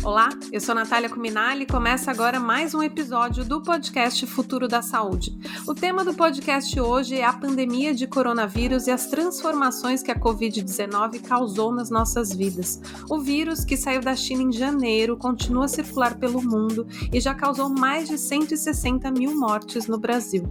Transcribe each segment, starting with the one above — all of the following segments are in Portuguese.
Olá, eu sou Natália Cuminali e começa agora mais um episódio do podcast Futuro da Saúde. O tema do podcast hoje é a pandemia de coronavírus e as transformações que a Covid-19 causou nas nossas vidas. O vírus, que saiu da China em janeiro, continua a circular pelo mundo e já causou mais de 160 mil mortes no Brasil.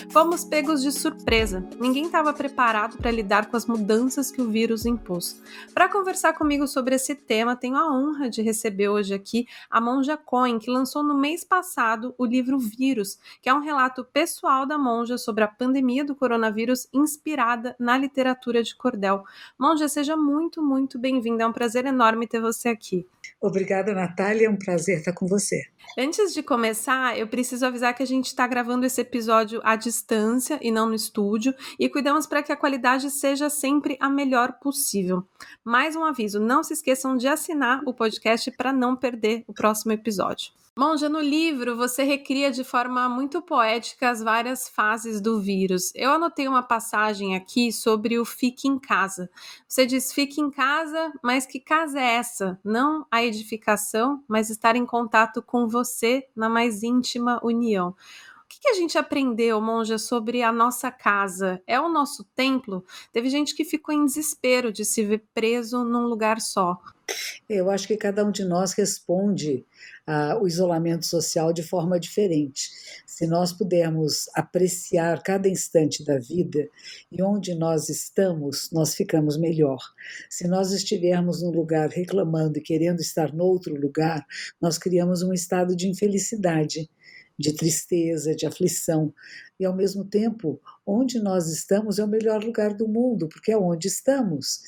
Fomos pegos de surpresa, ninguém estava preparado para lidar com as mudanças que o vírus impôs. Para conversar comigo sobre esse tema, tenho a honra de receber hoje aqui a Monja Cohen, que lançou no mês passado o livro Vírus, que é um relato pessoal da Monja sobre a pandemia do coronavírus inspirada na literatura de cordel. Monja, seja muito, muito bem-vinda. É um prazer enorme ter você aqui. Obrigada, Natália. É um prazer estar com você. Antes de começar, eu preciso avisar que a gente está gravando esse episódio à distância e não no estúdio, e cuidamos para que a qualidade seja sempre a melhor possível. Mais um aviso, não se esqueçam de assinar o podcast para não perder o próximo episódio. Monja, no livro você recria de forma muito poética as várias fases do vírus. Eu anotei uma passagem aqui sobre o fique em casa. Você diz fique em casa, mas que casa é essa? Não a edificação, mas estar em contato com você na mais íntima união. O que a gente aprendeu, Monja, sobre a nossa casa? É o nosso templo? Teve gente que ficou em desespero de se ver preso num lugar só. Eu acho que cada um de nós responde ao isolamento social de forma diferente. Se nós pudermos apreciar cada instante da vida e onde nós estamos, nós ficamos melhor. Se nós estivermos num lugar reclamando e querendo estar noutro lugar, nós criamos um estado de infelicidade, de tristeza, de aflição. E, ao mesmo tempo, onde nós estamos é o melhor lugar do mundo, porque é onde estamos.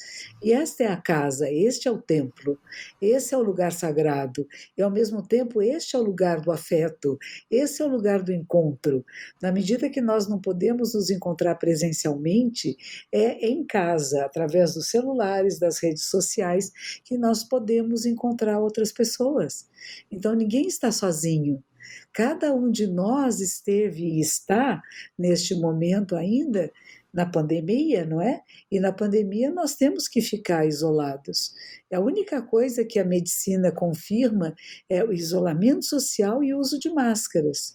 E esta é a casa, este é o templo, esse é o lugar sagrado. E, ao mesmo tempo, este é o lugar do afeto, esse é o lugar do encontro. Na medida que nós não podemos nos encontrar presencialmente, é em casa, através dos celulares, das redes sociais, que nós podemos encontrar outras pessoas. Então, ninguém está sozinho. Cada um de nós esteve e está, neste momento ainda, na pandemia, não é? E na pandemia nós temos que ficar isolados. A única coisa que a medicina confirma é o isolamento social e o uso de máscaras.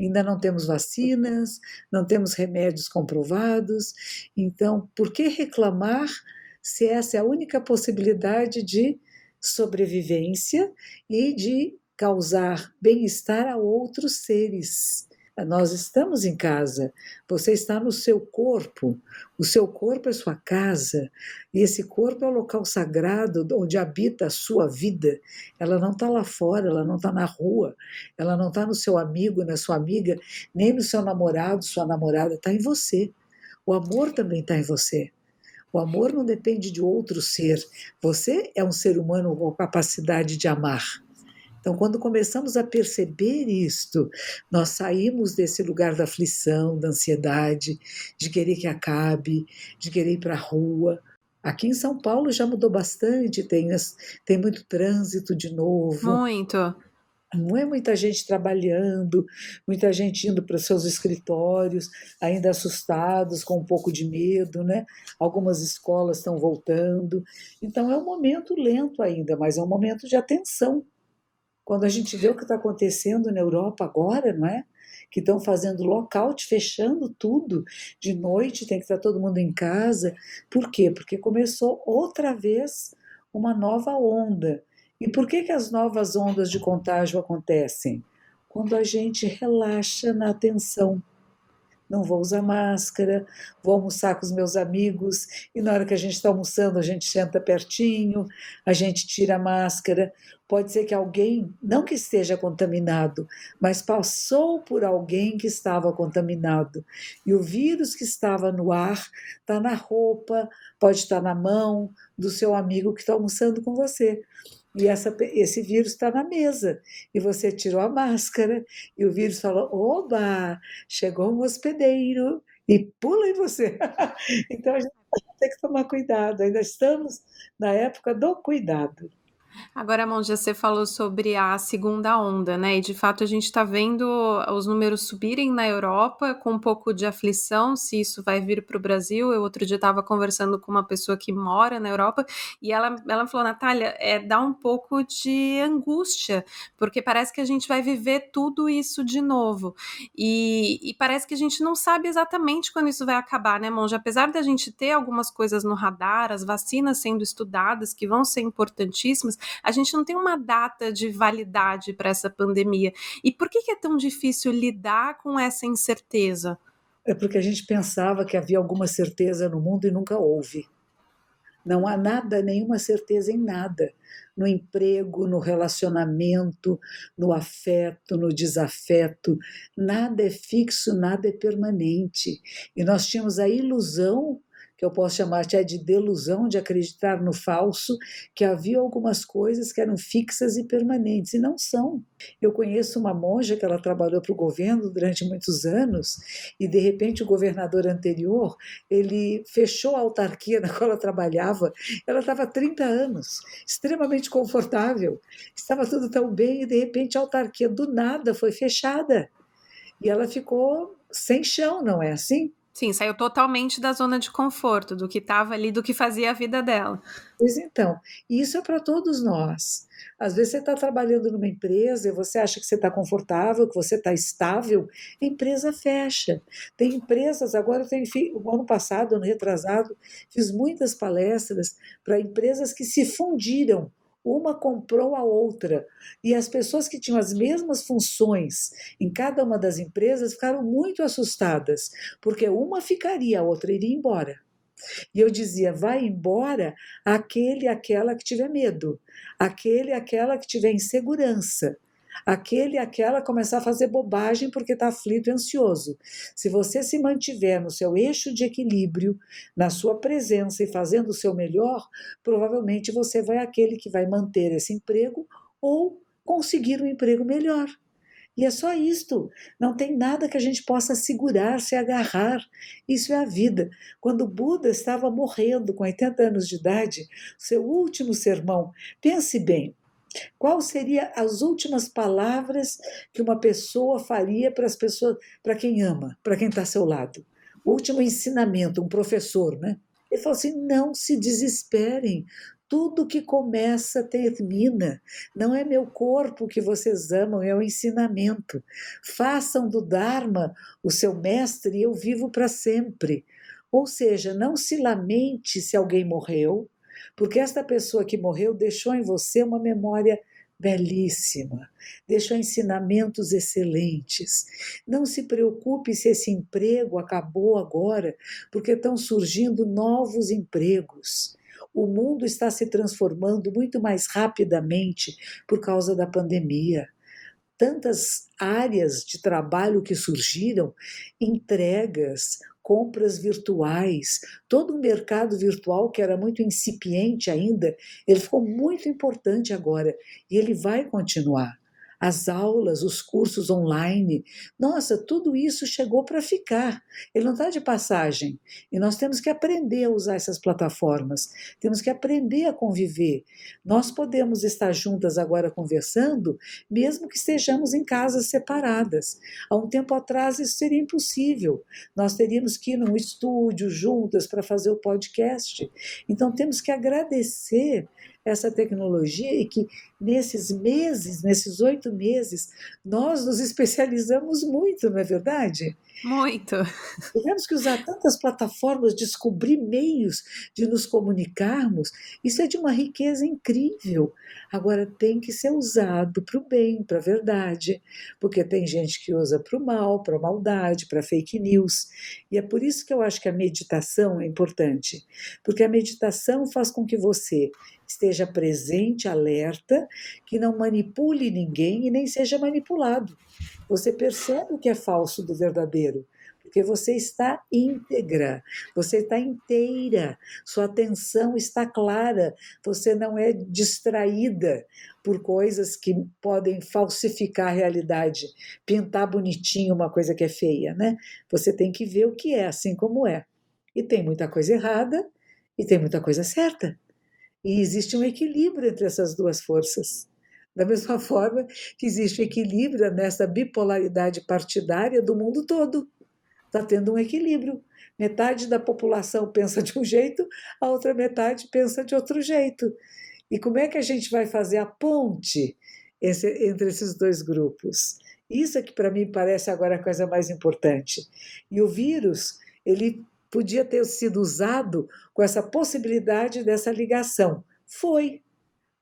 Ainda não temos vacinas, não temos remédios comprovados, então por que reclamar se essa é a única possibilidade de sobrevivência e de causar bem-estar a outros seres? Nós estamos em casa, você está no seu corpo, o seu corpo é sua casa, e esse corpo é o local sagrado onde habita a sua vida. Ela não está lá fora, ela não está na rua, ela não está no seu amigo, na sua amiga, nem no seu namorado, sua namorada, está em você. O amor também está em você. O amor não depende de outro ser, você é um ser humano com capacidade de amar. Então, quando começamos a perceber isto, nós saímos desse lugar da aflição, da ansiedade, de querer que acabe, de querer ir para a rua. Aqui em São Paulo já mudou bastante, tem muito trânsito de novo. Muito. Não é muita gente trabalhando, muita gente indo para os seus escritórios, ainda assustados, com um pouco de medo, né? Algumas escolas estão voltando. Então, é um momento lento ainda, mas é um momento de atenção. Quando a gente vê o que está acontecendo na Europa agora, não é? Que estão fazendo lockout, fechando tudo. De noite tem que estar todo mundo em casa. Por quê? Porque começou outra vez uma nova onda. E por que as novas ondas de contágio acontecem? Quando a gente relaxa na atenção. Não vou usar máscara, vou almoçar com os meus amigos, e na hora que a gente está almoçando, a gente senta pertinho, a gente tira a máscara. Pode ser que alguém, não que esteja contaminado, mas passou por alguém que estava contaminado. E o vírus que estava no ar está na roupa, pode estar na mão do seu amigo que está almoçando com você. E esse vírus está na mesa, e você tirou a máscara, e o vírus falou: oba, chegou um hospedeiro, e pula em você. Então a gente tem que tomar cuidado, ainda estamos na época do cuidado. Agora, Monja, você falou sobre a segunda onda, né? E de fato a gente está vendo os números subirem na Europa com um pouco de aflição, se isso vai vir para o Brasil. Eu outro dia estava conversando com uma pessoa que mora na Europa e ela falou, Natália, dá um pouco de angústia, porque parece que a gente vai viver tudo isso de novo. E parece que a gente não sabe exatamente quando isso vai acabar, né, Monja? Apesar da gente ter algumas coisas no radar, as vacinas sendo estudadas, que vão ser importantíssimas, a gente não tem uma data de validade para essa pandemia. E por que é tão difícil lidar com essa incerteza? É porque a gente pensava que havia alguma certeza no mundo e nunca houve. Não há nada, nenhuma certeza em nada. No emprego, no relacionamento, no afeto, no desafeto. Nada é fixo, nada é permanente. E nós tínhamos a ilusão, que eu posso chamar até de delusão, de acreditar no falso, que havia algumas coisas que eram fixas e permanentes, e não são. Eu conheço uma monja que ela trabalhou para o governo durante muitos anos, e de repente o governador anterior, ele fechou a autarquia na qual ela trabalhava. Ela estava há 30 anos, extremamente confortável, estava tudo tão bem, e de repente a autarquia do nada foi fechada. E ela ficou sem chão, não é assim? Sim, saiu totalmente da zona de conforto, do que estava ali, do que fazia a vida dela. Pois então, e isso é para todos nós. Às vezes você está trabalhando numa empresa e você acha que você está confortável, que você está estável, a empresa fecha. Tem empresas, agora eu tenho, o ano passado, ano retrasado, fiz muitas palestras para empresas que se fundiram. Uma comprou a outra. E as pessoas que tinham as mesmas funções em cada uma das empresas ficaram muito assustadas, porque uma ficaria, a outra iria embora. E eu dizia: vai embora aquele, aquela que tiver medo, aquele, aquela que tiver insegurança, aquele, aquela começar a fazer bobagem porque está aflito e ansioso. Se você se mantiver no seu eixo de equilíbrio, na sua presença e fazendo o seu melhor, provavelmente você vai aquele que vai manter esse emprego ou conseguir um emprego melhor. E é só isto. Não tem nada que a gente possa segurar, se agarrar. Isso é a vida. Quando Buda estava morrendo com 80 anos de idade, seu último sermão, pense bem, qual seria as últimas palavras que uma pessoa faria para as pessoas, para quem ama, para quem está ao seu lado? O último ensinamento, um professor, né? Ele falou assim: não se desesperem. Tudo que começa termina. Não é meu corpo que vocês amam, é o ensinamento. Façam do Dharma o seu mestre e eu vivo para sempre. Ou seja, não se lamente se alguém morreu, porque esta pessoa que morreu deixou em você uma memória belíssima, deixou ensinamentos excelentes. Não se preocupe se esse emprego acabou agora, porque estão surgindo novos empregos. O mundo está se transformando muito mais rapidamente por causa da pandemia. Tantas áreas de trabalho que surgiram, entregas, compras virtuais, todo o mercado virtual que era muito incipiente ainda, ele ficou muito importante agora e ele vai continuar. As aulas, os cursos online, nossa, tudo isso chegou para ficar. Ele não está de passagem. E nós temos que aprender a usar essas plataformas, temos que aprender a conviver. Nós podemos estar juntas agora conversando, mesmo que estejamos em casas separadas. Há um tempo atrás isso seria impossível. Nós teríamos que ir num estúdio juntas para fazer o podcast. Então temos que agradecer essa tecnologia e que nesses meses, nesses 8 meses, nós nos especializamos muito, não é verdade? Muito. Tivemos que usar tantas plataformas, descobrir meios de nos comunicarmos. Isso é de uma riqueza incrível. Agora, tem que ser usado para o bem, para a verdade, porque tem gente que usa para o mal, para a maldade, para fake news. E é por isso que eu acho que a meditação é importante, porque a meditação faz com que você esteja presente, alerta, que não manipule ninguém e nem seja manipulado. Você percebe o que é falso do verdadeiro, porque você está íntegra, você está inteira, sua atenção está clara, você não é distraída por coisas que podem falsificar a realidade, pintar bonitinho uma coisa que é feia, né? Você tem que ver o que é, assim como é. E tem muita coisa errada e tem muita coisa certa. E existe um equilíbrio entre essas duas forças. Da mesma forma que existe equilíbrio nessa bipolaridade partidária do mundo todo. Está tendo um equilíbrio. Metade da população pensa de um jeito, a outra metade pensa de outro jeito. E como é que a gente vai fazer a ponte entre esses dois grupos? Isso é que para mim parece agora a coisa mais importante. E o vírus, ele podia ter sido usado com essa possibilidade dessa ligação. Foi.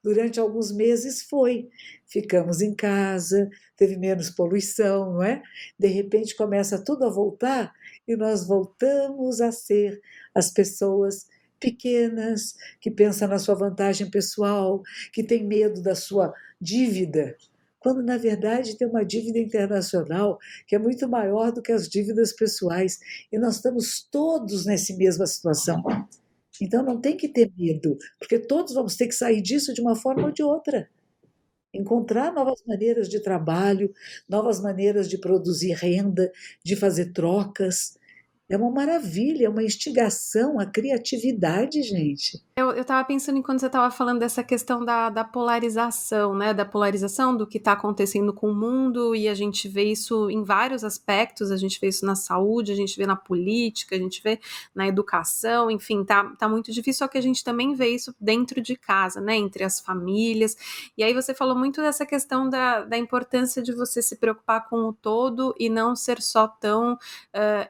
Durante alguns meses foi. Ficamos em casa, teve menos poluição, não é? De repente começa tudo a voltar e nós voltamos a ser as pessoas pequenas, que pensam na sua vantagem pessoal, que tem medo da sua dívida, quando na verdade tem uma dívida internacional que é muito maior do que as dívidas pessoais. E nós estamos todos nessa mesma situação. Então não tem que ter medo, porque todos vamos ter que sair disso de uma forma ou de outra. Encontrar novas maneiras de trabalho, novas maneiras de produzir renda, de fazer trocas. É uma maravilha, é uma instigação à criatividade, gente. Eu estava pensando em quando você estava falando dessa questão da polarização, né? Da polarização do que está acontecendo com o mundo, e a gente vê isso em vários aspectos, a gente vê isso na saúde, a gente vê na política, a gente vê na educação, enfim, tá muito difícil, só que a gente também vê isso dentro de casa, né? Entre as famílias. E aí você falou muito dessa questão da importância de você se preocupar com o todo e não ser só tão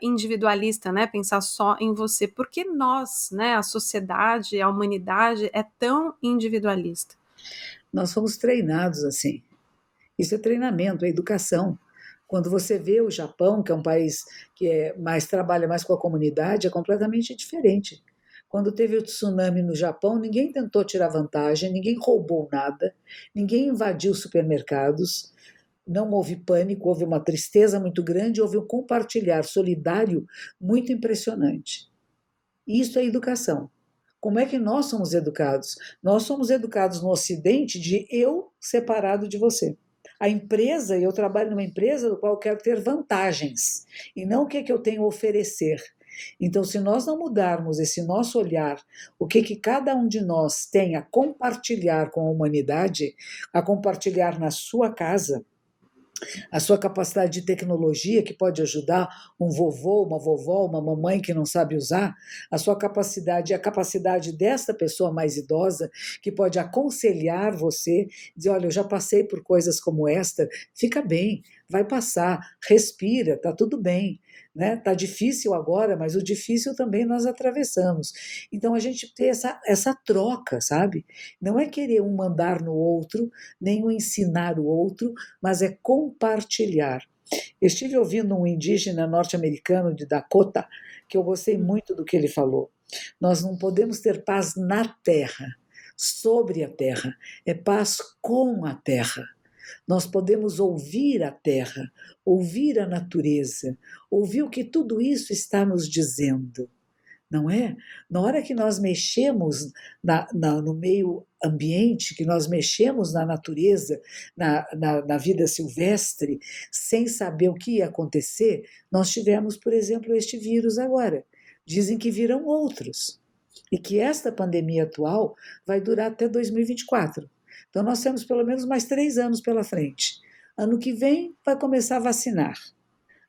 individualista, né? Pensar só em você. Porque nós, né, a sociedade, a humanidade é tão individualista. Nós fomos treinados assim. Isso é treinamento, é educação. Quando você vê o Japão, que é um país que trabalha mais com a comunidade, é completamente diferente. Quando teve o tsunami no Japão, ninguém tentou tirar vantagem, ninguém roubou nada, ninguém invadiu supermercados, não houve pânico, houve uma tristeza muito grande, houve um compartilhar solidário muito impressionante. Isso é educação. Como é que nós somos educados? Nós somos educados no Ocidente de eu separado de você. A empresa, eu trabalho numa empresa do qual eu quero ter vantagens, e não o que é que eu tenho a oferecer. Então, se nós não mudarmos esse nosso olhar, o que que cada um de nós tem a compartilhar com a humanidade, a compartilhar na sua casa, a sua capacidade de tecnologia que pode ajudar um vovô, uma vovó, uma mamãe que não sabe usar, a sua capacidade, a capacidade desta pessoa mais idosa que pode aconselhar você, dizer, olha, eu já passei por coisas como esta, fica bem, vai passar, respira, tá tudo bem, né? Tá difícil agora, mas o difícil também nós atravessamos. Então a gente tem essa troca, sabe? Não é querer um mandar no outro, nem um ensinar o outro, mas é compartilhar. Eu estive ouvindo um indígena norte-americano de Dakota, que eu gostei muito do que ele falou. Nós não podemos ter paz na terra, sobre a terra, é paz com a terra. Nós podemos ouvir a terra, ouvir a natureza, ouvir o que tudo isso está nos dizendo. Não é? Na hora que nós mexemos no meio ambiente, que nós mexemos na natureza, na vida silvestre, sem saber o que ia acontecer, nós tivemos, por exemplo, este vírus agora. Dizem que virão outros. E que esta pandemia atual vai durar até 2024. Então, nós temos pelo menos mais 3 anos pela frente. Ano que vem vai começar a vacinar.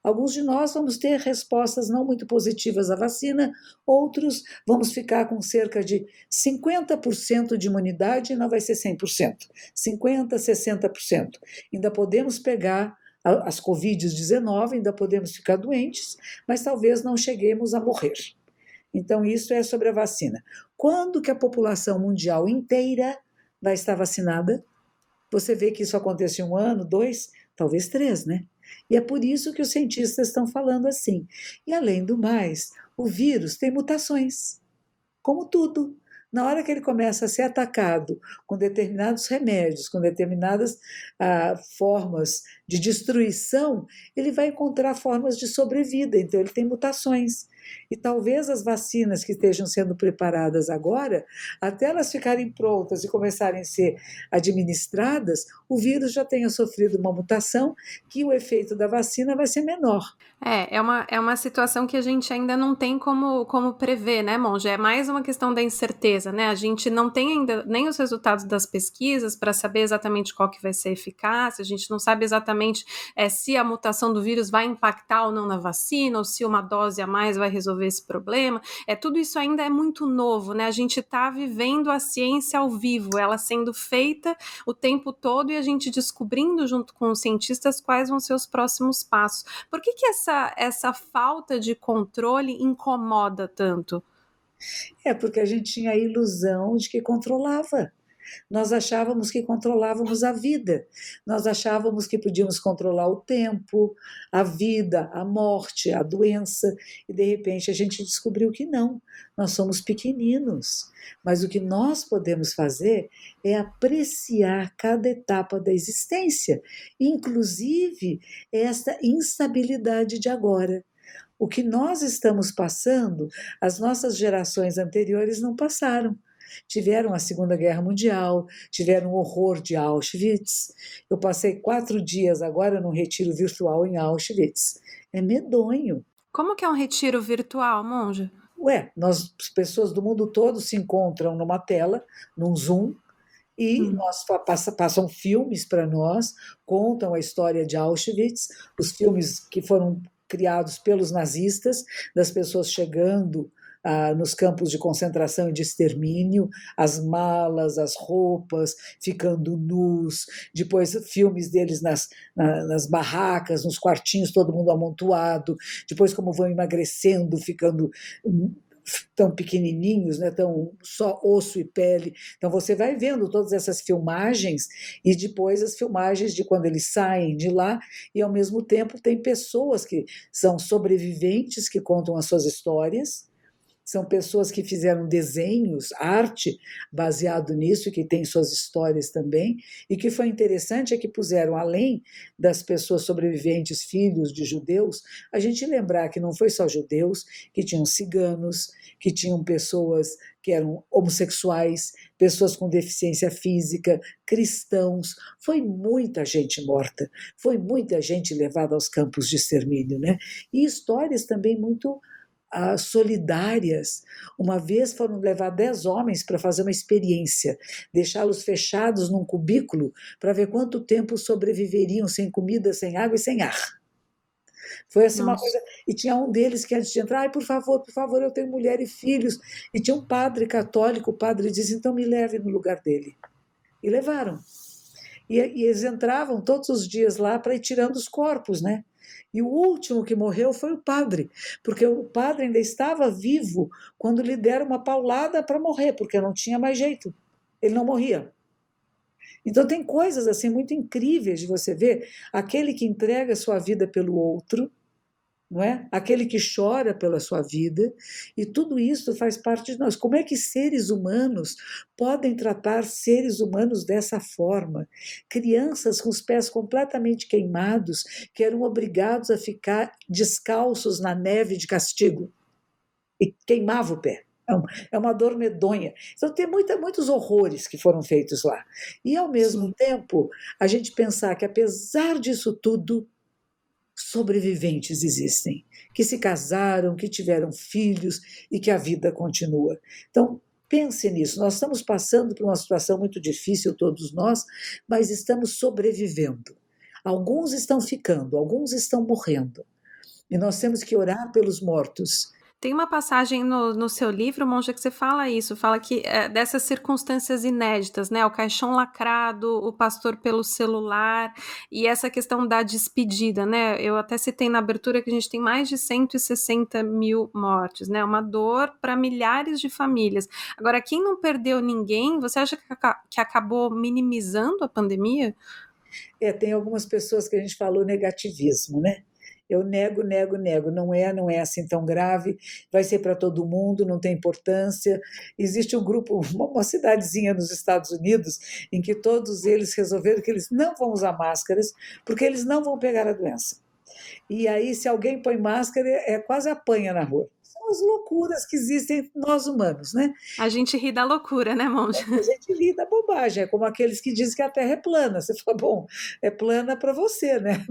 Alguns de nós vamos ter respostas não muito positivas à vacina, outros vamos ficar com cerca de 50% de imunidade e não vai ser 100%, 50%, 60%. Ainda podemos pegar as Covid-19, ainda podemos ficar doentes, mas talvez não cheguemos a morrer. Então, isso é sobre a vacina. Quando que a população mundial inteira vai estar vacinada? Você vê que isso acontece 1 ano, 2, talvez 3, né? E é por isso que os cientistas estão falando assim. E além do mais, o vírus tem mutações, como tudo. Na hora que ele começa a ser atacado com determinados remédios, com determinadas formas de destruição, ele vai encontrar formas de sobrevida, então ele tem mutações. E talvez as vacinas que estejam sendo preparadas agora, até elas ficarem prontas e começarem a ser administradas, o vírus já tenha sofrido uma mutação que o efeito da vacina vai ser menor. É uma situação que a gente ainda não tem como prever, né, Monja? É mais uma questão da incerteza, né? A gente não tem ainda nem os resultados das pesquisas para saber exatamente qual que vai ser a eficácia, a gente não sabe exatamente se a mutação do vírus vai impactar ou não na vacina, ou se uma dose a mais vai resolver esse problema. Tudo isso ainda é muito novo, né? A gente está vivendo a ciência ao vivo, ela sendo feita o tempo todo e a gente descobrindo junto com os cientistas quais vão ser os próximos passos. Por que essa falta de controle incomoda tanto? Porque a gente tinha a ilusão de que controlava. Nós achávamos que controlávamos a vida, nós achávamos que podíamos controlar o tempo, a vida, a morte, a doença, e de repente a gente descobriu que não, nós somos pequeninos. Mas o que nós podemos fazer é apreciar cada etapa da existência, inclusive esta instabilidade de agora. O que nós estamos passando, as nossas gerações anteriores não passaram. Tiveram a Segunda Guerra Mundial, tiveram o horror de Auschwitz. Eu passei 4 dias agora num retiro virtual em Auschwitz. É medonho. Como que é um retiro virtual, Monja? As pessoas do mundo todo se encontram numa tela, num Zoom, e passam filmes para nós, contam a história de Auschwitz, os filmes que foram criados pelos nazistas, das pessoas chegando nos campos de concentração e de extermínio, as malas, as roupas, ficando nus, depois filmes deles nas barracas, nos quartinhos, todo mundo amontoado, depois como vão emagrecendo, ficando tão pequenininhos, né, tão só osso e pele. Então você vai vendo todas essas filmagens e depois as filmagens de quando eles saem de lá e ao mesmo tempo tem pessoas que são sobreviventes que contam as suas histórias. São pessoas que fizeram desenhos, arte baseado nisso, e que tem suas histórias também. E que foi interessante é que puseram, além das pessoas sobreviventes, filhos de judeus, a gente lembrar que não foi só judeus, que tinham ciganos, que tinham pessoas que eram homossexuais, pessoas com deficiência física, cristãos. Foi muita gente morta, foi muita gente levada aos campos de extermínio, né? E histórias também muito solidárias. Uma vez foram levar 10 homens para fazer uma experiência, deixá-los fechados num cubículo para ver quanto tempo sobreviveriam sem comida, sem água e sem ar. Foi assim uma coisa. E tinha um deles que antes de entrar, por favor, eu tenho mulher e filhos. E tinha um padre católico, o padre disse, então me leve no lugar dele. E levaram. E eles entravam todos os dias lá para ir tirando os corpos, né? E o último que morreu foi o padre, porque o padre ainda estava vivo quando lhe deram uma paulada para morrer, porque não tinha mais jeito, ele não morria. Então tem coisas assim muito incríveis de você ver, aquele que entrega a sua vida pelo outro, não é? Aquele que chora pela sua vida, e tudo isso faz parte de nós. Como é que seres humanos podem tratar seres humanos dessa forma? Crianças com os pés completamente queimados, que eram obrigados a ficar descalços na neve de castigo, e queimava o pé. É uma dor medonha. Então, tem muitos horrores que foram feitos lá. E, ao mesmo tempo, a gente pensar que, apesar disso tudo, sobreviventes existem, que se casaram, que tiveram filhos e que a vida continua. Então, pense nisso. Nós estamos passando por uma situação muito difícil, todos nós, mas estamos sobrevivendo. Alguns estão ficando, alguns estão morrendo. E nós temos que orar pelos mortos. Tem uma passagem no seu livro, Monja, que você fala isso, fala que dessas circunstâncias inéditas, né? O caixão lacrado, o pastor pelo celular e essa questão da despedida, né? Eu até citei na abertura que a gente tem mais de 160 mil mortes, né? Uma dor para milhares de famílias. Agora, quem não perdeu ninguém, você acha que acabou minimizando a pandemia? Tem algumas pessoas que a gente falou negativismo, né? Eu nego, não é assim tão grave, vai ser para todo mundo, não tem importância. Existe um grupo, uma cidadezinha nos Estados Unidos, em que todos eles resolveram que eles não vão usar máscaras, porque eles não vão pegar a doença. E aí, se alguém põe máscara, quase apanha na rua. São as loucuras que existem entre nós humanos, né? A gente ri da loucura, né, Monja? A gente ri da bobagem, é como aqueles que dizem que a Terra é plana. Você fala, bom, é plana para você, né?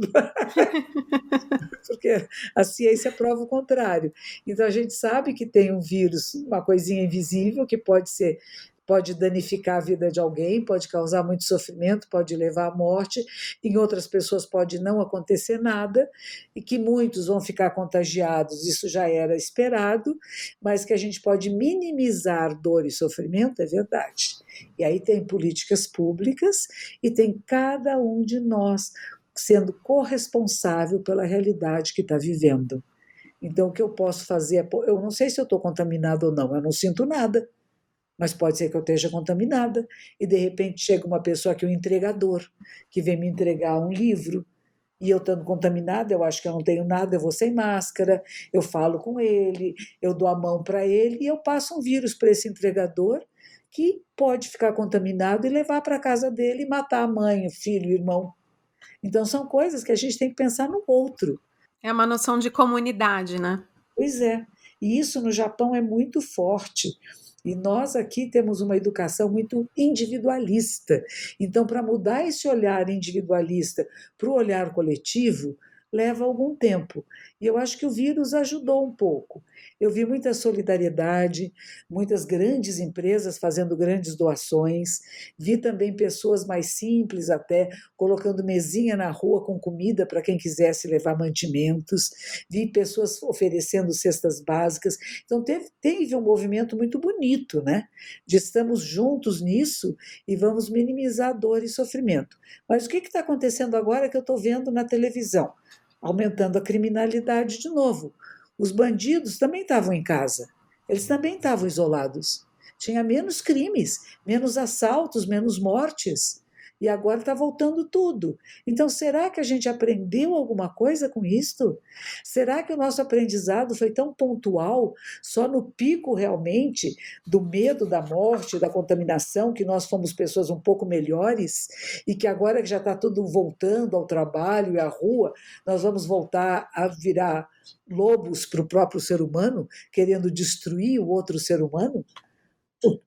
Porque a ciência prova o contrário. Então a gente sabe que tem um vírus, uma coisinha invisível que pode danificar a vida de alguém, pode causar muito sofrimento, pode levar à morte, em outras pessoas pode não acontecer nada, e que muitos vão ficar contagiados, isso já era esperado, mas que a gente pode minimizar dor e sofrimento, é verdade. E aí tem políticas públicas e tem cada um de nós sendo corresponsável pela realidade que está vivendo. Então, o que eu posso fazer é. Eu não sei se eu estou contaminada ou não, eu não sinto nada, mas pode ser que eu esteja contaminada, e de repente chega uma pessoa que é um entregador, que vem me entregar um livro, e eu estando contaminada, eu acho que eu não tenho nada, eu vou sem máscara, eu falo com ele, eu dou a mão para ele, e eu passo um vírus para esse entregador, que pode ficar contaminado e levar para a casa dele e matar a mãe, o filho, o irmão. Então, são coisas que a gente tem que pensar no outro. É uma noção de comunidade, né? Pois é. E isso no Japão é muito forte. E nós aqui temos uma educação muito individualista. Então, para mudar esse olhar individualista para o olhar coletivo, leva algum tempo. E eu acho que o vírus ajudou um pouco. Eu vi muita solidariedade, muitas grandes empresas fazendo grandes doações, vi também pessoas mais simples até colocando mesinha na rua com comida para quem quisesse levar mantimentos, vi pessoas oferecendo cestas básicas. Então teve um movimento muito bonito, né? De estamos juntos nisso e vamos minimizar dor e sofrimento. Mas o que está acontecendo agora que eu estou vendo na televisão? Aumentando a criminalidade de novo. Os bandidos também estavam em casa, eles também estavam isolados. Tinha menos crimes, menos assaltos, menos mortes. E agora está voltando tudo. Então, será que a gente aprendeu alguma coisa com isto? Será que o nosso aprendizado foi tão pontual, só no pico realmente do medo da morte, da contaminação, que nós fomos pessoas um pouco melhores e que agora que já está tudo voltando ao trabalho e à rua, nós vamos voltar a virar lobos para o próprio ser humano, querendo destruir o outro ser humano?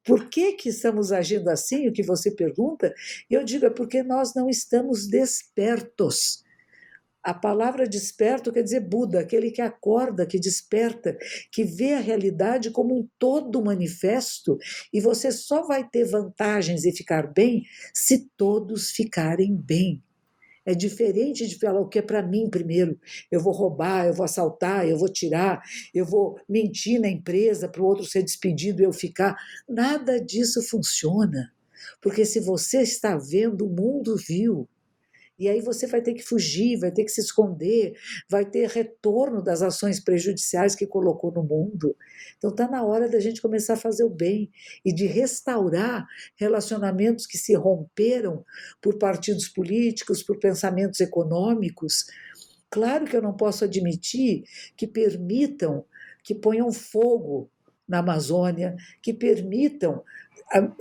Por que estamos agindo assim? O que você pergunta? Eu digo, é porque nós não estamos despertos. A palavra desperto quer dizer Buda, aquele que acorda, que desperta, que vê a realidade como um todo manifesto, e você só vai ter vantagens e ficar bem se todos ficarem bem. É diferente de falar o que é para mim primeiro. Eu vou roubar, eu vou assaltar, eu vou tirar, eu vou mentir na empresa para o outro ser despedido e eu ficar. Nada disso funciona. Porque se você está vendo, o mundo viu. E aí você vai ter que fugir, vai ter que se esconder, vai ter retorno das ações prejudiciais que colocou no mundo. Então está na hora da gente começar a fazer o bem e de restaurar relacionamentos que se romperam por partidos políticos, por pensamentos econômicos. Claro que eu não posso admitir que permitam que ponham fogo na Amazônia, que permitam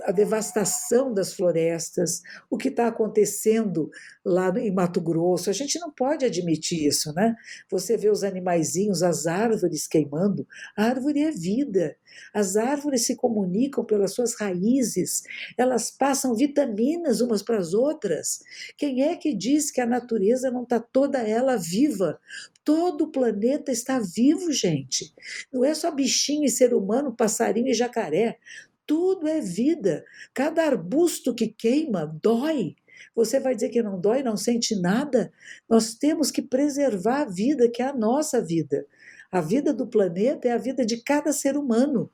a devastação das florestas, o que está acontecendo lá em Mato Grosso. A gente não pode admitir isso, né? Você vê os animaizinhos, as árvores queimando. A árvore é vida. As árvores se comunicam pelas suas raízes, elas passam vitaminas umas para as outras. Quem é que diz que a natureza não está toda ela viva? Todo o planeta está vivo, gente. Não é só bichinho e ser humano, passarinho e jacaré. Tudo é vida. Cada arbusto que queima dói. Você vai dizer que não dói, não sente nada? Nós temos que preservar a vida, que é a nossa vida. A vida do planeta é a vida de cada ser humano.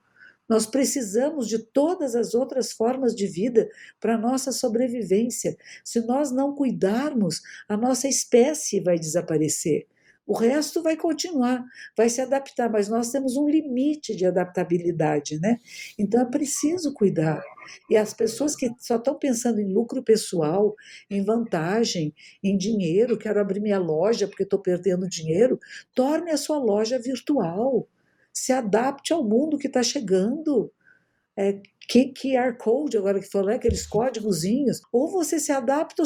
Nós precisamos de todas as outras formas de vida para a nossa sobrevivência. Se nós não cuidarmos, a nossa espécie vai desaparecer. O resto vai continuar, vai se adaptar, mas nós temos um limite de adaptabilidade, né? Então é preciso cuidar. E as pessoas que só estão pensando em lucro pessoal, em vantagem, em dinheiro, quero abrir minha loja porque estou perdendo dinheiro, torne a sua loja virtual. Se adapte ao mundo que está chegando. QR Code, agora que falou, aqueles códigozinhos, ou você se adapta,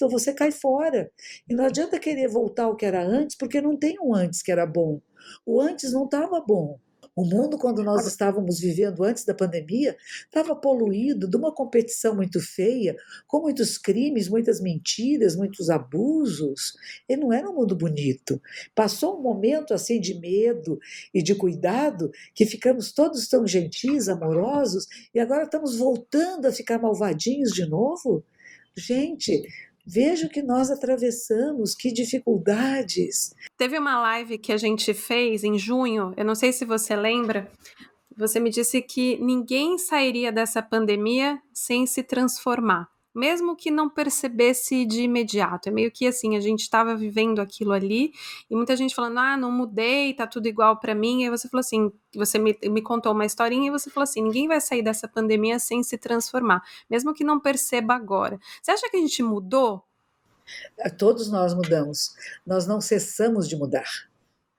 ou você cai fora. E não adianta querer voltar ao que era antes, porque não tem um antes que era bom. O antes não estava bom. O mundo, quando nós estávamos vivendo antes da pandemia, estava poluído de uma competição muito feia, com muitos crimes, muitas mentiras, muitos abusos. E não era um mundo bonito. Passou um momento assim de medo e de cuidado, que ficamos todos tão gentis, amorosos, e agora estamos voltando a ficar malvadinhos de novo? Gente, veja o que nós atravessamos, que dificuldades. Teve uma live que a gente fez em junho, eu não sei se você lembra, você me disse que ninguém sairia dessa pandemia sem se transformar, mesmo que não percebesse de imediato. É meio que assim, a gente estava vivendo aquilo ali e muita gente falando, não mudei, tá tudo igual para mim. E você falou assim, você me contou uma historinha e você falou assim, ninguém vai sair dessa pandemia sem se transformar, mesmo que não perceba agora. Você acha que a gente mudou? Todos nós mudamos, nós não cessamos de mudar.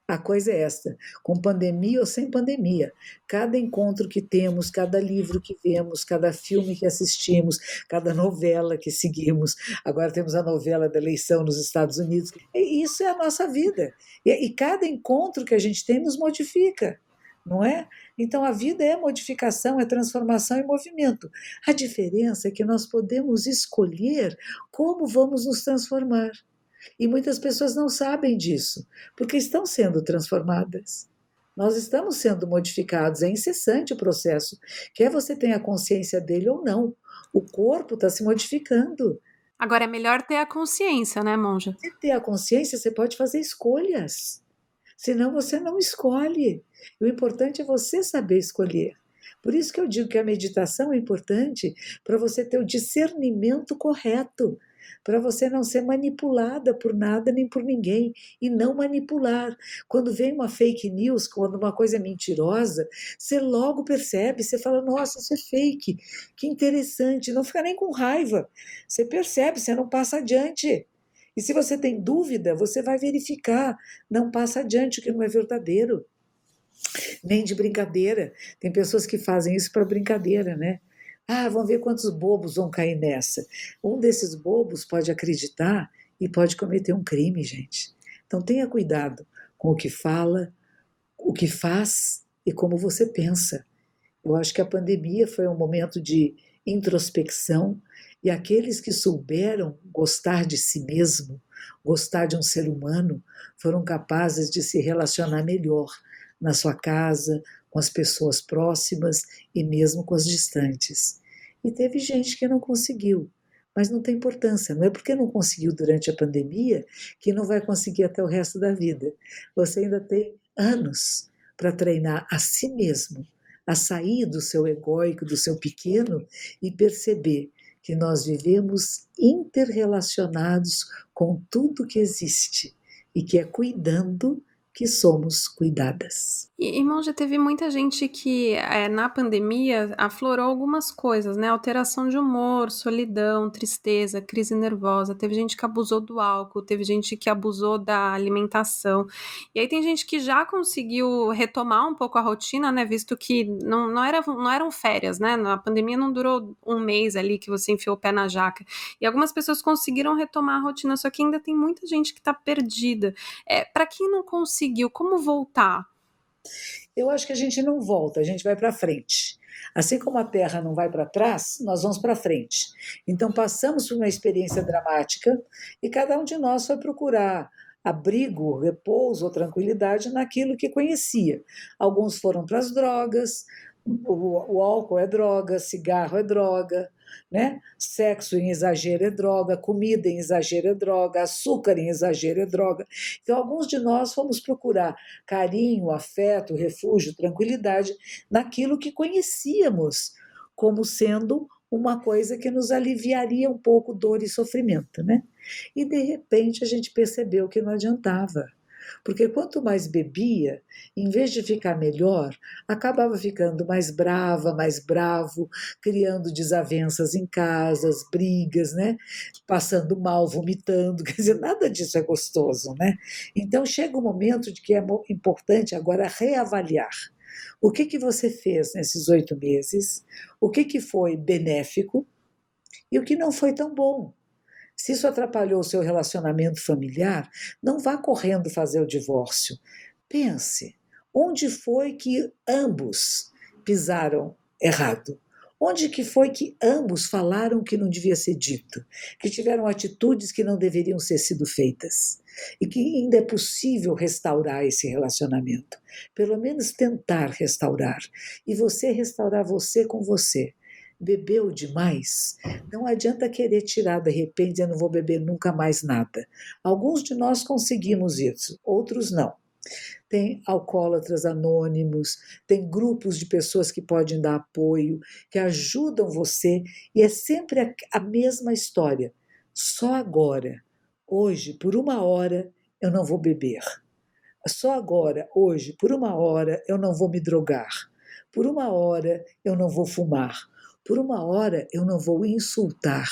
A coisa é esta, com pandemia ou sem pandemia, cada encontro que temos, cada livro que vemos, cada filme que assistimos, cada novela que seguimos, agora temos a novela da eleição nos Estados Unidos, e isso é a nossa vida. E cada encontro que a gente tem nos modifica, não é? Então a vida é modificação, é transformação e movimento. A diferença é que nós podemos escolher como vamos nos transformar. E muitas pessoas não sabem disso, porque estão sendo transformadas. Nós estamos sendo modificados, é incessante o processo, quer você tenha consciência dele ou não. O corpo está se modificando. Agora é melhor ter a consciência, né, monja? Se ter a consciência, você pode fazer escolhas. Senão você não escolhe. O importante é você saber escolher. Por isso que eu digo que a meditação é importante para você ter o discernimento correto, para você não ser manipulada por nada nem por ninguém, e não manipular. Quando vem uma fake news, quando uma coisa é mentirosa, você logo percebe, você fala, nossa, isso é fake, que interessante, não fica nem com raiva. Você percebe, você não passa adiante. E se você tem dúvida, você vai verificar, não passa adiante o que não é verdadeiro. Nem de brincadeira. Tem pessoas que fazem isso para brincadeira, né? Vamos ver quantos bobos vão cair nessa. Um desses bobos pode acreditar e pode cometer um crime, gente. Então tenha cuidado com o que fala, o que faz e como você pensa. Eu acho que a pandemia foi um momento de introspecção, e aqueles que souberam gostar de si mesmo, gostar de um ser humano, foram capazes de se relacionar melhor na sua casa, com as pessoas próximas e mesmo com as distantes. E teve gente que não conseguiu, mas não tem importância, não é porque não conseguiu durante a pandemia que não vai conseguir até o resto da vida. Você ainda tem anos para treinar a si mesmo, a sair do seu egóico, do seu pequeno, e perceber que nós vivemos interrelacionados com tudo que existe e que é cuidando que somos cuidadas. E monja, teve muita gente que na pandemia aflorou algumas coisas, né? Alteração de humor, solidão, tristeza, crise nervosa. Teve gente que abusou do álcool, teve gente que abusou da alimentação. E aí tem gente que já conseguiu retomar um pouco a rotina, né? Visto que não eram férias, né? A pandemia não durou um mês ali que você enfiou o pé na jaca. E algumas pessoas conseguiram retomar a rotina, só que ainda tem muita gente que está perdida. Para quem não conseguiu, como voltar? Eu acho que a gente não volta, a gente vai para frente. Assim como a Terra não vai para trás, nós vamos para frente. Então passamos por uma experiência dramática e cada um de nós foi procurar abrigo, repouso ou tranquilidade naquilo que conhecia. Alguns foram para as drogas, o álcool é droga, cigarro é droga, né? Sexo em exagero é droga, comida em exagero é droga, açúcar em exagero é droga. Então, alguns de nós fomos procurar carinho, afeto, refúgio, tranquilidade naquilo que conhecíamos como sendo uma coisa que nos aliviaria um pouco dor e sofrimento, né? E de repente a gente percebeu que não adiantava. Porque quanto mais bebia, em vez de ficar melhor, acabava ficando mais brava, mais bravo, criando desavenças em casas, brigas, né? Passando mal, vomitando, quer dizer, nada disso é gostoso, né? Então chega um momento de que é importante agora reavaliar. O que você fez nesses 8 meses? O que foi benéfico e o que não foi tão bom? Se isso atrapalhou o seu relacionamento familiar, não vá correndo fazer o divórcio. Pense, Onde foi que ambos pisaram errado? Onde que foi que ambos falaram que não devia ser dito? Que tiveram atitudes que não deveriam ser sido feitas? E que ainda é possível restaurar esse relacionamento. Pelo menos tentar restaurar. E você restaurar você com você. Bebeu demais? Não adianta querer tirar de repente, eu não vou beber nunca mais nada. Alguns de nós conseguimos isso, outros não. Tem alcoólatras anônimos, tem grupos de pessoas que podem dar apoio, que ajudam você, e é sempre a mesma história. Só agora, hoje, por 1 hora, eu não vou beber. Só agora, hoje, por 1 hora, eu não vou me drogar. Por 1 hora, eu não vou fumar. Por 1 hora, eu não vou insultar.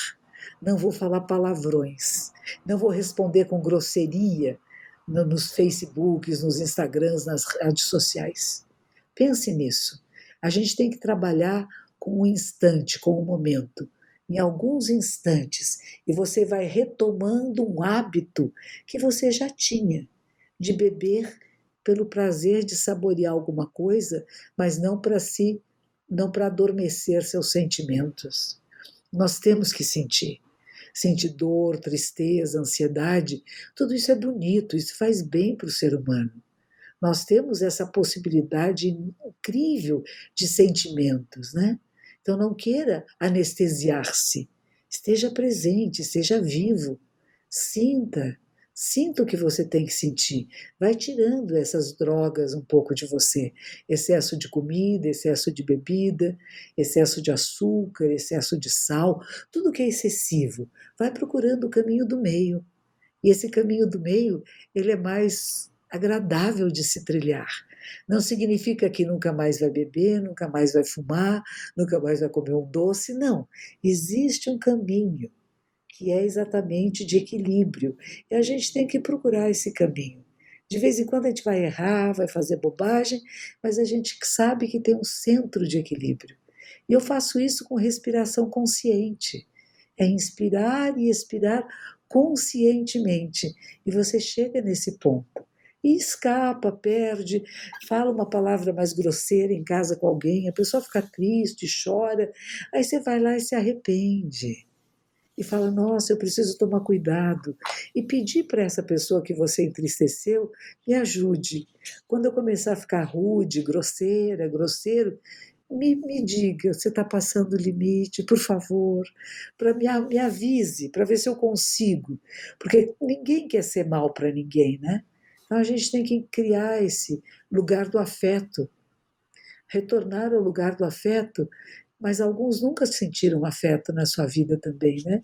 Não vou falar palavrões. Não vou responder com grosseria nos Facebooks, nos Instagrams, nas redes sociais. Pense nisso. A gente tem que trabalhar com o instante, com o momento. Em alguns instantes, e você vai retomando um hábito que você já tinha, de beber pelo prazer de saborear alguma coisa, mas não para si, não para adormecer seus sentimentos. Nós temos que sentir. Sentir dor, tristeza, ansiedade, tudo isso é bonito, isso faz bem para o ser humano. Nós temos essa possibilidade incrível de sentimentos, né? Então não queira anestesiar-se. Esteja presente, seja vivo. Sinta, sinta o que você tem que sentir. Vai tirando essas drogas um pouco de você. Excesso de comida, excesso de bebida, excesso de açúcar, excesso de sal, tudo que é excessivo. Vai procurando o caminho do meio. E esse caminho do meio, ele é mais agradável de se trilhar. Não significa que nunca mais vai beber, nunca mais vai fumar, nunca mais vai comer um doce, não. Existe um caminho que é exatamente de equilíbrio. E a gente tem que procurar esse caminho. De vez em quando a gente vai errar, vai fazer bobagem, mas a gente sabe que tem um centro de equilíbrio. E eu faço isso com respiração consciente. É inspirar e expirar conscientemente. E você chega nesse ponto. E escapa, perde, fala uma palavra mais grosseira em casa com alguém, a pessoa fica triste, chora, aí você vai lá e se arrepende. E fala, nossa, eu preciso tomar cuidado. E pedir para essa pessoa que você entristeceu, me ajude. Quando eu começar a ficar rude, grosseira, grosseiro, me diga, você está passando o limite, por favor, me avise, para ver se eu consigo. Porque ninguém quer ser mal para ninguém, né? Então a gente tem que criar esse lugar do afeto, retornar ao lugar do afeto, mas alguns nunca sentiram afeto na sua vida também, né?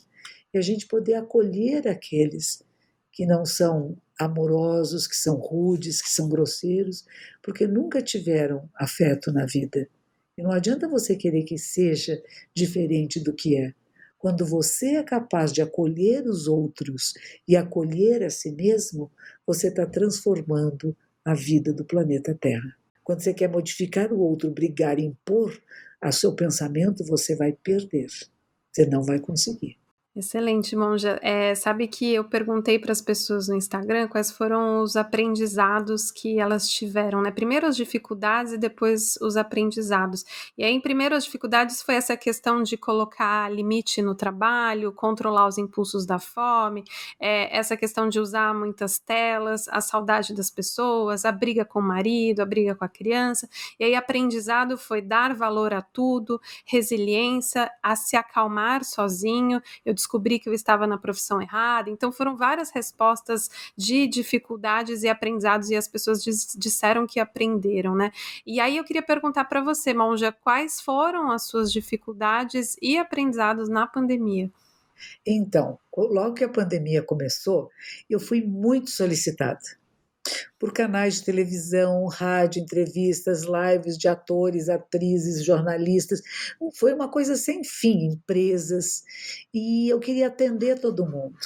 E a gente poder acolher aqueles que não são amorosos, que são rudes, que são grosseiros, porque nunca tiveram afeto na vida. E não adianta você querer que seja diferente do que é. Quando você é capaz de acolher os outros e acolher a si mesmo, você está transformando a vida do planeta Terra. Quando você quer modificar o outro, brigar, impor a seu pensamento, você vai perder. Você não vai conseguir. Excelente, Monja. Sabe que eu perguntei para as pessoas no Instagram quais foram os aprendizados que elas tiveram, né? Primeiro as dificuldades e depois os aprendizados. E aí, primeiro as dificuldades foi essa questão de colocar limite no trabalho, controlar os impulsos da fome, essa questão de usar muitas telas, a saudade das pessoas, a briga com o marido, a briga com a criança. E aí, aprendizado foi dar valor a tudo, resiliência, a se acalmar sozinho. Eu descobri que eu estava na profissão errada. Então foram várias respostas de dificuldades e aprendizados, e as pessoas disseram que aprenderam, né? E aí eu queria perguntar para você, Monja, quais foram as suas dificuldades e aprendizados na pandemia? Então, logo que a pandemia começou, eu fui muito solicitada por canais de televisão, rádio, entrevistas, lives de atores, atrizes, jornalistas. Foi uma coisa sem fim, empresas, e eu queria atender todo mundo.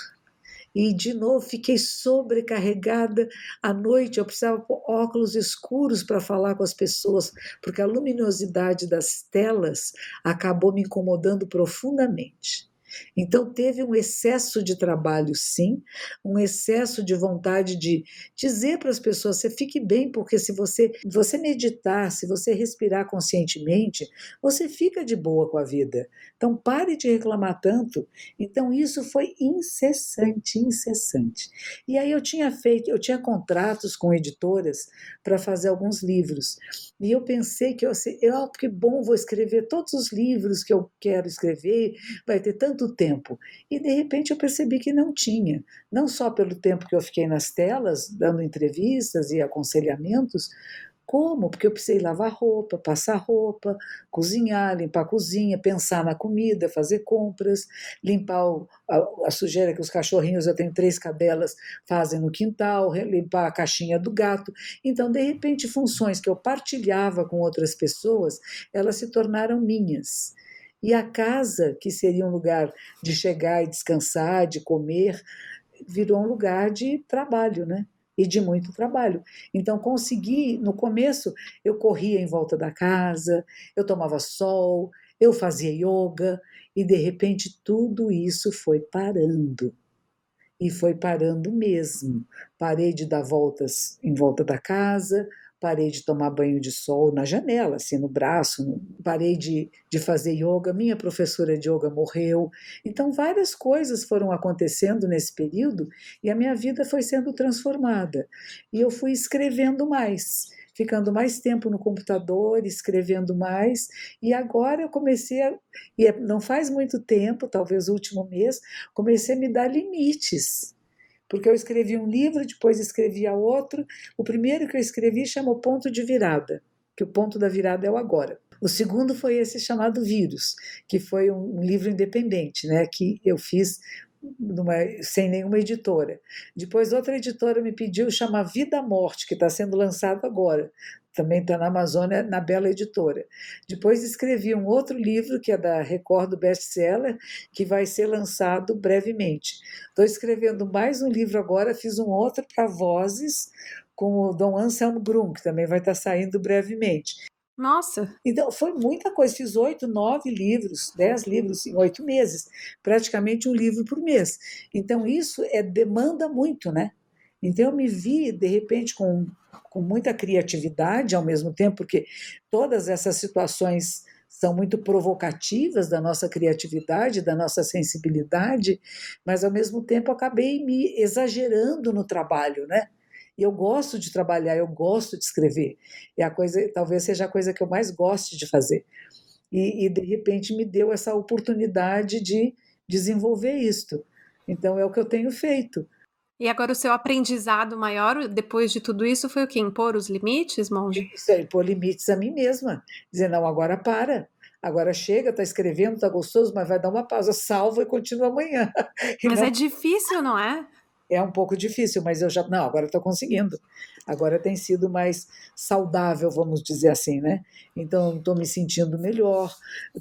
E, de novo, fiquei sobrecarregada. À noite, eu precisava pôr óculos escuros para falar com as pessoas, porque a luminosidade das telas acabou me incomodando profundamente. Então, teve um excesso de trabalho, sim, um excesso de vontade de dizer para as pessoas: você fique bem, porque se você meditar, se você respirar conscientemente, você fica de boa com a vida. Então, pare de reclamar tanto. Então, isso foi incessante, incessante. E aí eu tinha contratos com editoras para fazer alguns livros. E eu pensei que que bom, vou escrever todos os livros que eu quero escrever, vai ter tanto tempo. E de repente eu percebi que não tinha, não só pelo tempo que eu fiquei nas telas, dando entrevistas e aconselhamentos, como? Porque eu precisei lavar roupa, passar roupa, cozinhar, limpar a cozinha, pensar na comida, fazer compras, limpar a sujeira que os cachorrinhos, eu tenho 3 cadelas, fazem no quintal, limpar a caixinha do gato. Então, de repente, funções que eu partilhava com outras pessoas, elas se tornaram minhas. E a casa, que seria um lugar de chegar e descansar, de comer, virou um lugar de trabalho, né? E de muito trabalho. Então, consegui, no começo, eu corria em volta da casa, eu tomava sol, eu fazia yoga, e de repente tudo isso foi parando. E foi parando mesmo. Parei de dar voltas em volta da casa, parei de tomar banho de sol na janela, assim, no braço, parei de fazer yoga, minha professora de yoga morreu. Então, várias coisas foram acontecendo nesse período e a minha vida foi sendo transformada. E eu fui escrevendo mais, ficando mais tempo no computador, escrevendo mais, e agora eu comecei não faz muito tempo, talvez o último mês, comecei a me dar limites, porque eu escrevi um livro, depois escrevia outro. O primeiro que eu escrevi chamou Ponto de Virada, que o ponto da virada é o agora. O segundo foi esse chamado Vírus, que foi um livro independente, né, que eu fiz sem nenhuma editora. Depois outra editora me pediu, chama Vida Morte, que está sendo lançado agora. Também está na Amazônia, na Bela Editora. Depois escrevi um outro livro, que é da Record, do best-seller, que vai ser lançado brevemente. Estou escrevendo mais um livro agora, fiz um outro para Vozes, com o Dom Anselmo Brum, que também vai estar saindo brevemente. Nossa! Então, foi muita coisa. Fiz 8, 9 livros, 10 livros em 8 meses, praticamente um livro por mês. Então, isso demanda muito, né? Então, eu me vi, de repente, com muita criatividade ao mesmo tempo, porque todas essas situações são muito provocativas da nossa criatividade, da nossa sensibilidade, mas, ao mesmo tempo, acabei me exagerando no trabalho, né? E eu gosto de trabalhar, eu gosto de escrever. E a coisa, talvez seja a coisa que eu mais goste de fazer. E de repente me deu essa oportunidade de desenvolver isto. Então é o que eu tenho feito. E agora o seu aprendizado maior depois de tudo isso foi o quê? Impor os limites, Monge? Isso aí, pôr limites a mim mesma. Dizer, não, agora para. Agora chega, está escrevendo, está gostoso, mas vai dar uma pausa, salva e continua amanhã. E Mas não, é difícil, não é? é um pouco difícil, mas eu já. Não, agora estou conseguindo. Agora tem sido mais saudável, vamos dizer assim, né? Então, estou me sentindo melhor.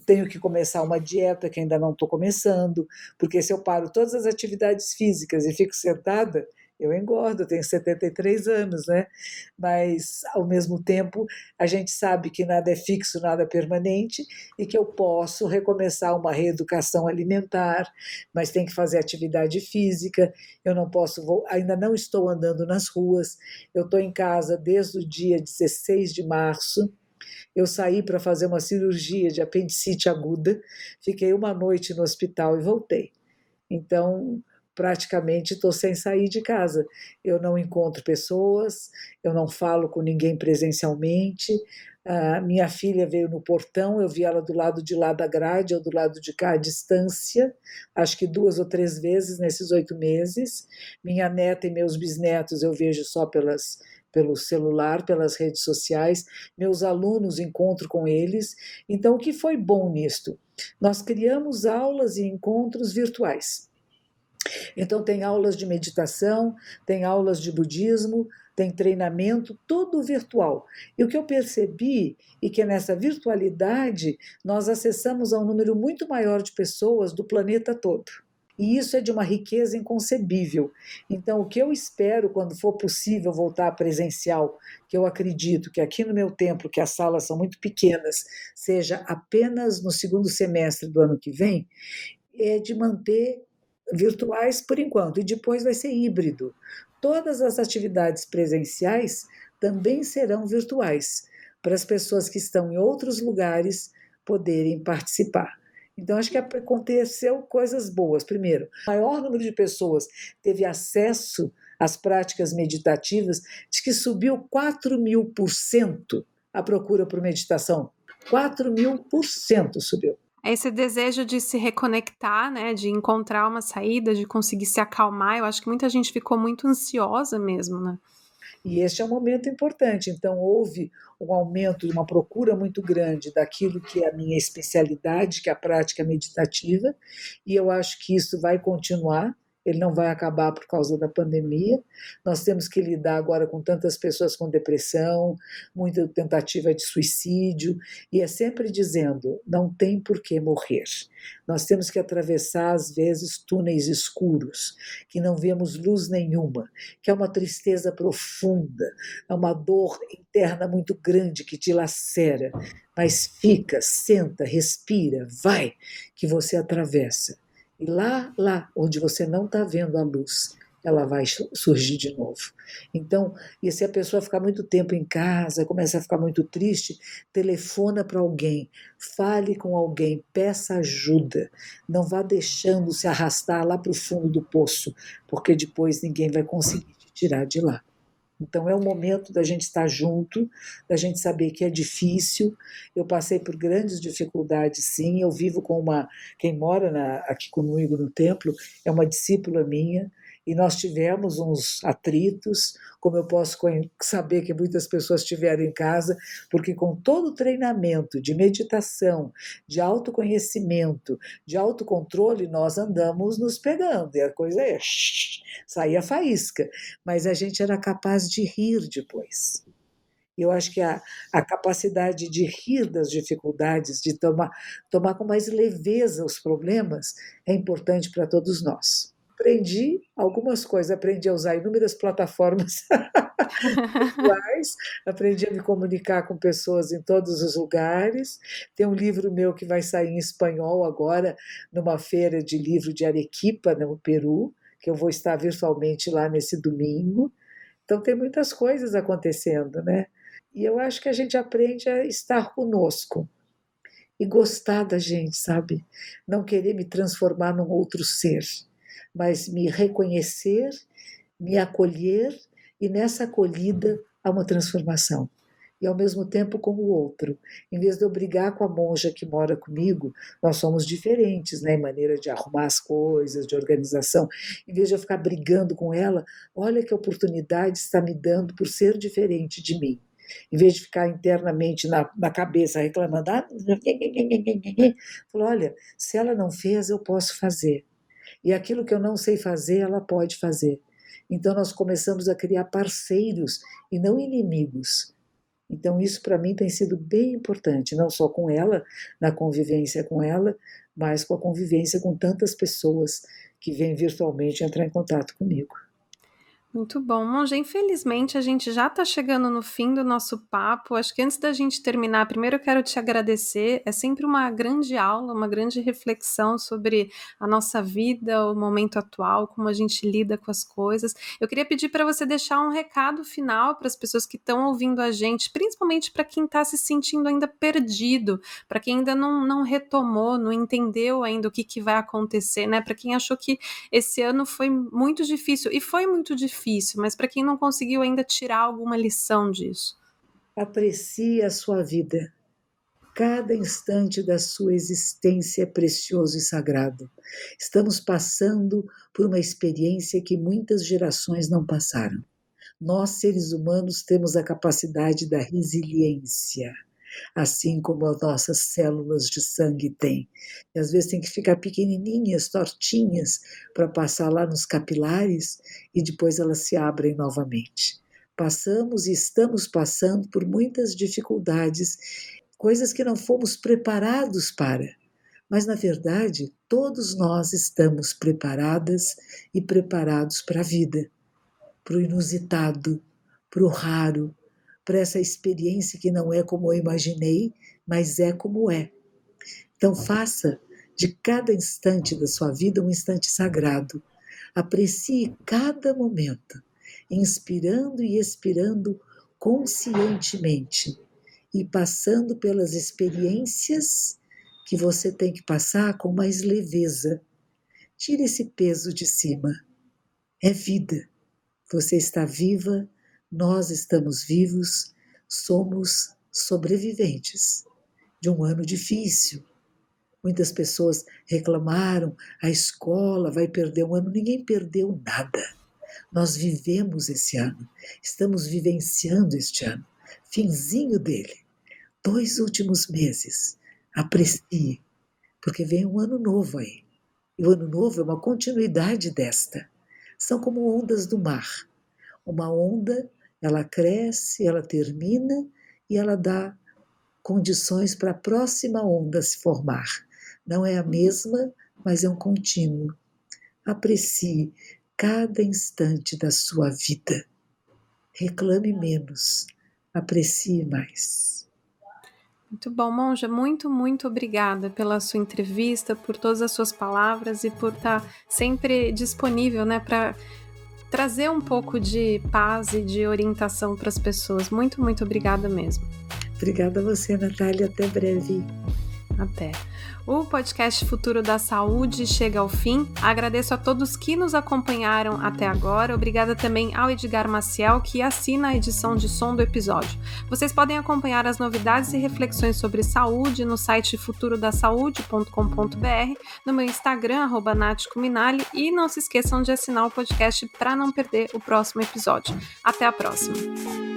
Tenho que começar uma dieta que ainda não estou começando, porque se eu paro todas as atividades físicas e fico sentada, eu engordo, eu tenho 73 anos, né? Mas, ao mesmo tempo, a gente sabe que nada é fixo, nada é permanente e que eu posso recomeçar uma reeducação alimentar, mas tem que fazer atividade física. Eu não posso, ainda não estou andando nas ruas, eu estou em casa desde o dia 16 de março. Eu saí para fazer uma cirurgia de apendicite aguda, fiquei uma noite no hospital e voltei. Então, praticamente estou sem sair de casa. Eu não encontro pessoas, eu não falo com ninguém presencialmente. Minha filha veio no portão, eu vi ela do lado de lá da grade, ou do lado de cá à distância, acho que 2 ou 3 vezes nesses 8 meses. Minha neta e meus bisnetos eu vejo só pelo celular, pelas redes sociais. Meus alunos, encontro com eles. Então, o que foi bom nisto? Nós criamos aulas e encontros virtuais. Então, tem aulas de meditação, tem aulas de budismo, tem treinamento, tudo virtual. E o que eu percebi é que nessa virtualidade nós acessamos a um número muito maior de pessoas do planeta todo. E isso é de uma riqueza inconcebível. Então, o que eu espero quando for possível voltar presencial, que eu acredito que aqui no meu templo, que as salas são muito pequenas, seja apenas no segundo semestre do ano que vem, é de manter virtuais por enquanto, e depois vai ser híbrido. Todas as atividades presenciais também serão virtuais, para as pessoas que estão em outros lugares poderem participar. Então, acho que aconteceu coisas boas. Primeiro, o maior número de pessoas teve acesso às práticas meditativas, diz que subiu 4.000% a procura por meditação. 4.000% subiu. Esse desejo de se reconectar, né, de encontrar uma saída, de conseguir se acalmar, eu acho que muita gente ficou muito ansiosa mesmo, né? E este é um momento importante. Então, houve um aumento, uma procura muito grande daquilo que é a minha especialidade, que é a prática meditativa, e eu acho que isso vai continuar. Ele não vai acabar por causa da pandemia. Nós temos que lidar agora com tantas pessoas com depressão, muita tentativa de suicídio, e é sempre dizendo: não tem por que morrer. Nós temos que atravessar, às vezes, túneis escuros, que não vemos luz nenhuma, que é uma tristeza profunda, é uma dor interna muito grande que te lacera, mas fica, senta, respira, vai, que você atravessa. E lá onde você não está vendo a luz, ela vai surgir de novo. Então, e se a pessoa ficar muito tempo em casa, começa a ficar muito triste, telefona para alguém, fale com alguém, peça ajuda, não vá deixando se arrastar lá para o fundo do poço, porque depois ninguém vai conseguir te tirar de lá. Então é o momento da gente estar junto, da gente saber que é difícil. Eu passei por grandes dificuldades, sim. Eu vivo com quem mora aqui comigo no templo é uma discípula minha, e nós tivemos uns atritos, como eu posso saber que muitas pessoas tiveram em casa, porque com todo o treinamento de meditação, de autoconhecimento, de autocontrole, nós andamos nos pegando, e a coisa saía faísca, mas a gente era capaz de rir depois. Eu acho que a capacidade de rir das dificuldades, de tomar com mais leveza os problemas, é importante para todos nós. Aprendi algumas coisas, aprendi a usar inúmeras plataformas virtuais, aprendi a me comunicar com pessoas em todos os lugares. Tem um livro meu que vai sair em espanhol agora, numa feira de livro de Arequipa, no Peru, que eu vou estar virtualmente lá nesse domingo. Então tem muitas coisas acontecendo, né? E eu acho que a gente aprende a estar conosco e gostar da gente, sabe? Não querer me transformar num outro ser, mas me reconhecer, me acolher, e nessa acolhida há uma transformação. E ao mesmo tempo com o outro. Em vez de eu brigar com a monja que mora comigo, nós somos diferentes, né, em maneira de arrumar as coisas, de organização. Em vez de eu ficar brigando com ela, olha que oportunidade está me dando por ser diferente de mim. Em vez de ficar internamente na cabeça reclamando, falo, olha, se ela não fez, eu posso fazer. E aquilo que eu não sei fazer, ela pode fazer. Então nós começamos a criar parceiros e não inimigos. Então isso para mim tem sido bem importante, não só com ela, na convivência com ela, mas com a convivência com tantas pessoas que vêm virtualmente entrar em contato comigo. Muito bom. Monja, infelizmente a gente já está chegando no fim do nosso papo. Acho que antes da gente terminar, primeiro eu quero te agradecer. É sempre uma grande aula, uma grande reflexão sobre a nossa vida, o momento atual, como a gente lida com as coisas. Eu queria pedir para você deixar um recado final para as pessoas que estão ouvindo a gente, principalmente para quem está se sentindo ainda perdido, para quem ainda não retomou, não entendeu ainda o que vai acontecer, né? Para quem achou que esse ano foi muito difícil, e foi muito difícil, mas para quem não conseguiu ainda tirar alguma lição disso. Aprecie a sua vida. Cada instante da sua existência é precioso e sagrado. Estamos passando por uma experiência que muitas gerações não passaram. Nós, seres humanos, temos a capacidade da resiliência, assim como as nossas células de sangue têm. E às vezes tem que ficar pequenininhas, tortinhas, para passar lá nos capilares e depois elas se abrem novamente. Passamos e estamos passando por muitas dificuldades, coisas que não fomos preparados para. Mas, na verdade, todos nós estamos preparadas e preparados para a vida, para o inusitado, para o raro, para essa experiência que não é como eu imaginei, mas é como é. Então faça de cada instante da sua vida um instante sagrado. Aprecie cada momento, inspirando e expirando conscientemente e passando pelas experiências que você tem que passar com mais leveza. Tire esse peso de cima. É vida. Você está viva, nós estamos vivos, somos sobreviventes de um ano difícil. Muitas pessoas reclamaram, a escola vai perder um ano. Ninguém perdeu nada. Nós vivemos esse ano, estamos vivenciando este ano, finzinho dele, 2 últimos meses. Aprecie, porque vem um ano novo aí. E o ano novo é uma continuidade desta. São como ondas do mar. Uma onda, ela cresce, ela termina e ela dá condições para a próxima onda se formar. Não é a mesma, mas é um contínuo. Aprecie cada instante da sua vida. Reclame menos, aprecie mais. Muito bom, Monja, muito obrigada pela sua entrevista, por todas as suas palavras e por estar sempre disponível, né, para trazer um pouco de paz e de orientação para as pessoas. Muito obrigada mesmo. Obrigada a você, Natália. Até breve. Até. O podcast Futuro da Saúde chega ao fim. Agradeço a todos que nos acompanharam até agora. Obrigada também ao Edgar Maciel, que assina a edição de som do episódio. Vocês podem acompanhar as novidades e reflexões sobre saúde no site futurodasaude.com.br, no meu Instagram, @NathCuminali, e não se esqueçam de assinar o podcast para não perder o próximo episódio. Até a próxima!